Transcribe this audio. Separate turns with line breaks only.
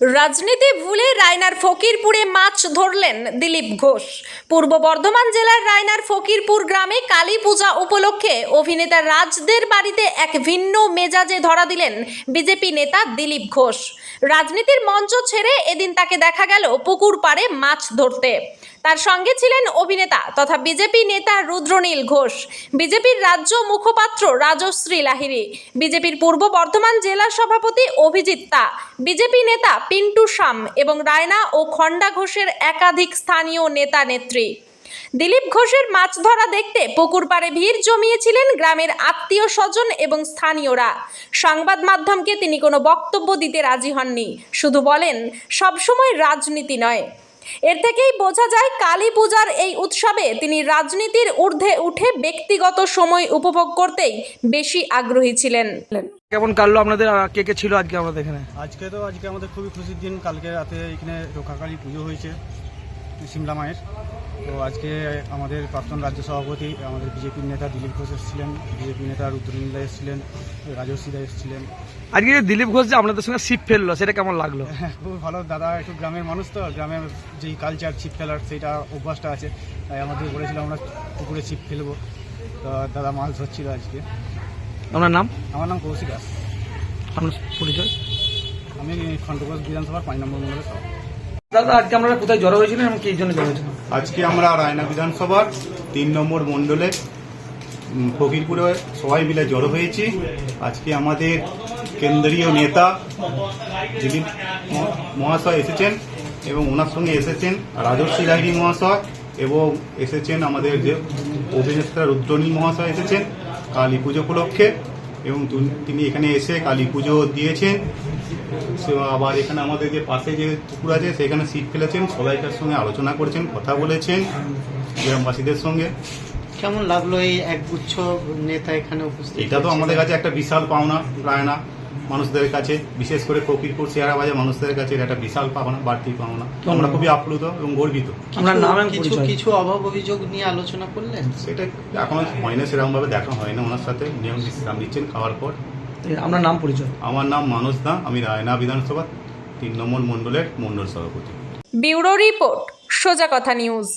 রাজনীতি ভুলে রায়নার ফকিরপুরে মাছ ধরলেন দিলীপ ঘোষ। পূর্ব বর্ধমান জেলার রায়নার ফকিরপুর গ্রামে কালী পূজা উপলক্ষে অভিনেতা রাজদের বাড়িতে এক ভিন্ন মেজাজে ধরা দিলেন বিজেপি নেতা দিলীপ ঘোষ। রাজনীতির মঞ্চ ছেড়ে এদিন তাকে দেখা গেল পুকুর পাড়ে মাছ ধরতে। তার সঙ্গে ছিলেন অভিনেতা তথা বিজেপি নেতা রুদ্রনীল ঘোষ, বিজেপির রাজ্য মুখপাত্র রাজশ্রী লাহিড়ী, বিজেপির পূর্ব বর্ধমান জেলা সভাপতি অভিজিৎ তা, বিজেপি নেতা পিন্টু শাম এবং রায়না ও খন্ডা ঘোষের একাধিক স্থানীয় নেতা নেত্রী। দিলীপ ঘোষের মাছ ধরা দেখতে পুকুর পাড়ে ভিড় জমিয়েছিলেন গ্রামের আত্মীয় স্বজন এবং স্থানীয়রা। সংবাদ মাধ্যমকে তিনি কোনো বক্তব্য দিতে রাজি হননি, শুধু বলেন সবসময় রাজনীতি নয়। এর থেকেই বোঝা যায় কালী পূজার এই উৎসবে তিনি রাজনীতির ঊর্ধ্বে উঠে ব্যক্তিগত সময় উপভোগ করতেই বেশি আগ্রহী ছিলেন।
কেমন কাটলো আপনাদের? কে কে ছিল আজকে আমাদের এখানে?
আজকে আমাদের খুবই খুশির দিন। কালকে রাতে এখানে রক্ষাকালী পুজো হয়েছে সিমলা মায়ের। তো আজকে আমাদের প্রাক্তন রাজ্য সভাপতি আমাদের বিজেপির নেতা দিলীপ ঘোষ এসেছিলেন, বিজেপির নেতা রুদ্রনীল দা এসেছিলেন, রাজশ্রী দা এসেছিলেন।
আজকে দিলীপ ঘোষ যে আপনাদের সঙ্গে ছিপ ফেললো সেটা কেমন লাগলো?
খুবই ভালো। দাদা একটু গ্রামের মানুষ, তো গ্রামের যেই কালচার ছিপ ফেলার সেইটা অভ্যাসটা আছে, তাই আমাদের বলেছিল আমরা পুকুরে ছিপ ফেলবো। তো দাদা মাছ ধরছিল আজকে।
আপনার নাম?
আমার নাম কৌশিক দাস।
আপনার পরিচয়?
আমি খন্ডঘোষ বিধানসভার 5 নম্বর মন্ডলের সভাপতি।
দাদা আজকে আপনারা কোথায় জড়ো হয়েছিলেন এবং কি জন্য জড়ো হয়েছিলেন?
আজকে আমরা রায়না বিধানসভার 3 নম্বর মণ্ডলে ফকিরপুরে সবাই মিলে জড়ো হয়েছি। আজকে আমাদের কেন্দ্রীয় নেতা দিলীপ মহাশয় এসেছেন এবং ওনার সঙ্গে এসেছেন রাজশ্রী লাহিড়ী মহাশয় এবং এসেছেন আমাদের যে অভিনেতা রুদ্রনীল মহাশয় এসেছেন কালী পুজো উপলক্ষে, এবং তিনি এখানে এসে কালী পুজো দিয়েছেন। আবার এখানে আমাদের যে পাশে যে পুকুর আছে সেখানে সিট ফেলেছেন, সবাইকার সঙ্গে আলোচনা করেছেন, কথা বলেছেন গ্রামবাসীদের সঙ্গে।
কেমন লাগলো এই একগুচ্ছ নেতা এখানে উপস্থিত?
এটা তো আমাদের কাছে একটা বিশাল পাওনা, রায়না মানুষদের কাছে, বিশেষ করে ফকিরপুর শেয়ারা বাজার মানুষদের কাছে এটা একটা বিশাল পাওনা, বাড়তি পাওনা। আমরা খুবই আপ্লুত এবং গর্বিত।
আপনার নাম এবং
কিছু
পরিচয়?
কিছু অভাব অভিযোগ নিয়ে আলোচনা করলেন?
সেটা এখনো হয়নি, সেরকম ভাবে দেখা হয় না ওনার সাথে। নিয়ম বিশ্রাম দিচ্ছেন খাওয়ার পর।
আপনার নাম পরিচয়?
আমার নাম মানস দা, আমি রায়না বিধানসভা 3 নম্বর মণ্ডলের মণ্ডল সভাপতি।
ব্যুরো রিপোর্ট, সোজা কথা নিউজ।